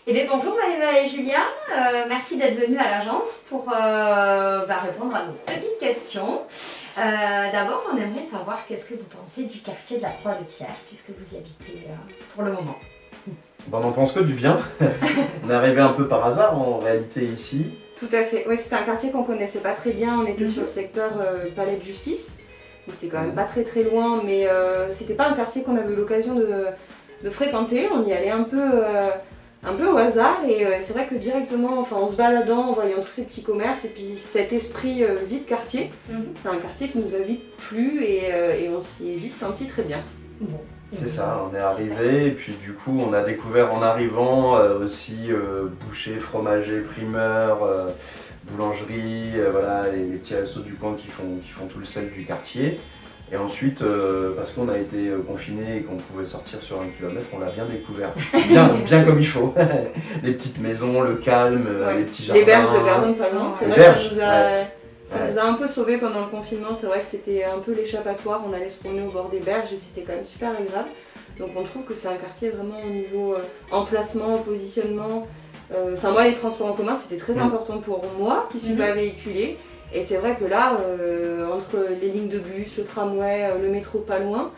Eh bien, bonjour Maëva et Julien, merci d'être venus à l'agence pour répondre à nos petites questions. D'abord, on aimerait savoir qu'est-ce que vous pensez du quartier de la Croix-de-Pierre, puisque vous y habitez pour le moment. On n'en pense que du bien. On est arrivé un peu par hasard en réalité ici. Tout à fait, oui, c'était un quartier qu'on connaissait pas très bien, on était sur le secteur Palais de Justice, donc c'est quand même pas très très loin, mais c'était pas un quartier qu'on avait eu l'occasion de fréquenter, on y allait un peu au hasard et c'est vrai que directement, enfin, en se baladant, en voyant tous ces petits commerces et puis cet esprit vide quartier, c'est un quartier qui nous a vite plu et on s'y est vite senti très bien. Bon. C'est ça, on est arrivé et puis du coup on a découvert en arrivant aussi boucher, fromager, primeur, boulangerie, voilà, les petits restos du coin qui font tout le sel du quartier. Et ensuite, parce qu'on a été confinés et qu'on pouvait sortir sur 1 kilomètre, on l'a bien découvert, bien comme il faut. Les petites maisons, le calme, les petits jardins. Les berges de Garonne pas loin, c'est vrai que ça nous a un peu sauvés pendant le confinement, c'est vrai que c'était un peu l'échappatoire, on allait se promener au bord des berges et c'était quand même super agréable. Donc on trouve que c'est un quartier vraiment au niveau emplacement, positionnement. Enfin moi les transports en commun c'était très important pour moi qui suis pas véhiculée. Et c'est vrai que là, entre les lignes de bus, le tramway, le métro pas loin,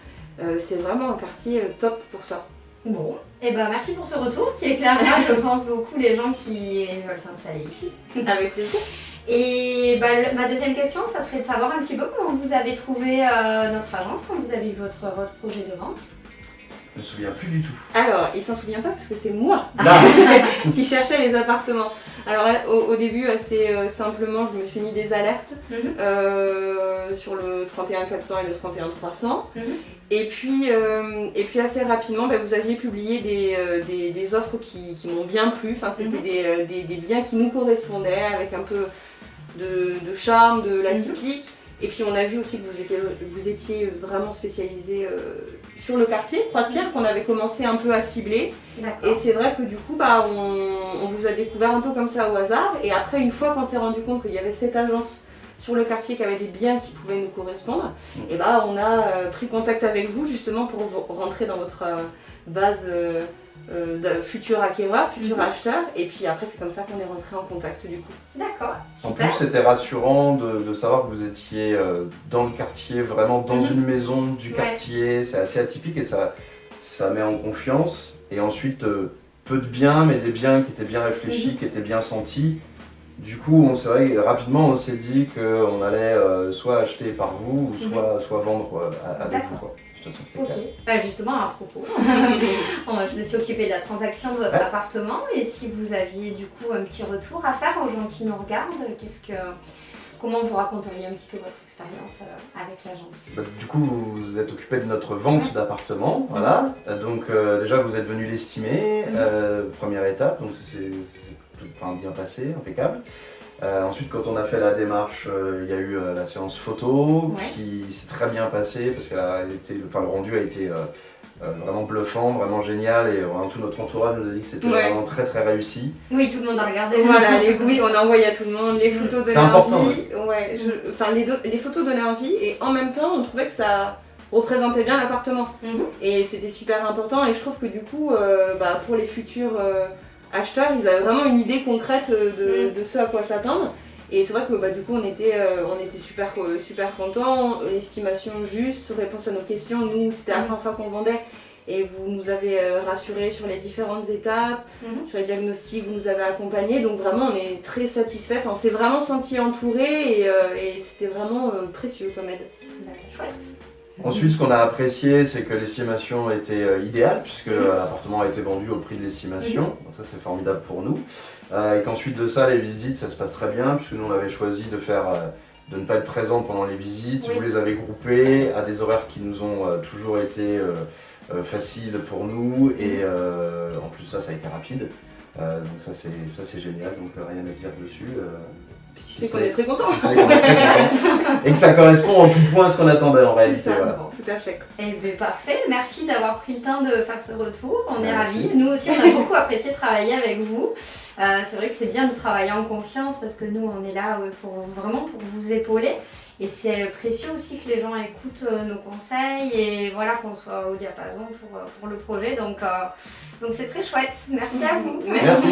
c'est vraiment un quartier top pour ça. Bon, et ben merci pour ce retour qui éclairera, je pense, beaucoup les gens qui veulent s'installer ici. Avec plaisir. Et ma deuxième question, ça serait de savoir un petit peu comment vous avez trouvé notre agence quand vous avez eu votre projet de vente. Je ne me souviens plus du tout. Alors, il s'en souvient pas parce que c'est moi qui cherchais les appartements. Alors au début, assez simplement, je me suis mis des alertes sur le 31 400 et le 31 300. Et puis assez rapidement, vous aviez publié des offres qui m'ont bien plu. Enfin, c'était des biens qui nous correspondaient avec un peu de charme, de l'atypique. Et puis on a vu aussi que vous étiez vraiment spécialisé sur le quartier Croix-de-Pierre qu'on avait commencé un peu à cibler. Et c'est vrai que du coup on vous a découvert un peu comme ça au hasard. Et après une fois qu'on s'est rendu compte qu'il y avait cette agence sur le quartier qui avait des biens qui pouvaient nous correspondre, et on a pris contact avec vous justement pour rentrer dans votre base futur acquéreur, futur acheteur, et puis après c'est comme ça qu'on est rentré en contact du coup. D'accord, super. En plus c'était rassurant de savoir que vous étiez dans le quartier, vraiment dans une maison du quartier, c'est assez atypique et ça met en confiance. Et ensuite peu de biens, mais des biens qui étaient bien réfléchis, qui étaient bien sentis. Du coup, c'est vrai, rapidement on s'est dit qu'on allait soit acheter par vous, ou soit vendre avec vous. Quoi. Ok, justement à propos, je me suis occupée de la transaction de votre appartement et si vous aviez du coup un petit retour à faire aux gens qui nous regardent, comment vous raconteriez un petit peu votre expérience avec l'agence? Du coup, vous êtes occupé de notre vente d'appartement, voilà. Donc déjà vous êtes venu l'estimer, première étape, donc c'est tout bien passé, impeccable. Ensuite, quand on a fait la démarche, il y a eu la séance photo qui s'est très bien passée parce que le rendu a été vraiment bluffant, vraiment génial et tout notre entourage nous a dit que c'était vraiment très très réussi. Oui, tout le monde a regardé. Voilà, oui, on a envoyé à tout le monde, les photos donnaient envie. Les photos donnaient envie et en même temps, on trouvait que ça représentait bien l'appartement. Et c'était super important et je trouve que du coup, pour les futurs acheteurs, ils avaient vraiment une idée concrète de ce à quoi s'attendre. Et c'est vrai que du coup on était super contents, l'estimation juste, réponse à nos questions, nous c'était la première fois qu'on vendait et vous nous avez rassurés sur les différentes étapes, sur les diagnostics, vous nous avez accompagnés, donc vraiment on est très satisfaits, on s'est vraiment senti entourés et c'était vraiment précieux comme aide. Chouette. Ensuite, ce qu'on a apprécié, c'est que l'estimation était idéale, puisque l'appartement a été vendu au prix de l'estimation. Donc ça, c'est formidable pour nous. Et qu'ensuite de ça, les visites, ça se passe très bien, puisque nous, on avait choisi de ne pas être présents pendant les visites. Vous les avez groupées à des horaires qui nous ont toujours été faciles pour nous. Et en plus, ça a été rapide. Donc ça, c'est génial, donc rien à dire dessus. C'est qu'on est très contents. Et que ça correspond en tout point à ce qu'on attendait en réalité. Ça, tout à fait. Eh bien, parfait, merci d'avoir pris le temps de faire ce retour, on est ravis. Nous aussi on a beaucoup apprécié de travailler avec vous. C'est vrai que c'est bien de travailler en confiance parce que nous on est là vraiment pour vous épauler. Et c'est précieux aussi que les gens écoutent nos conseils et voilà, qu'on soit au diapason pour le projet. Donc c'est très chouette. Merci à vous. Merci.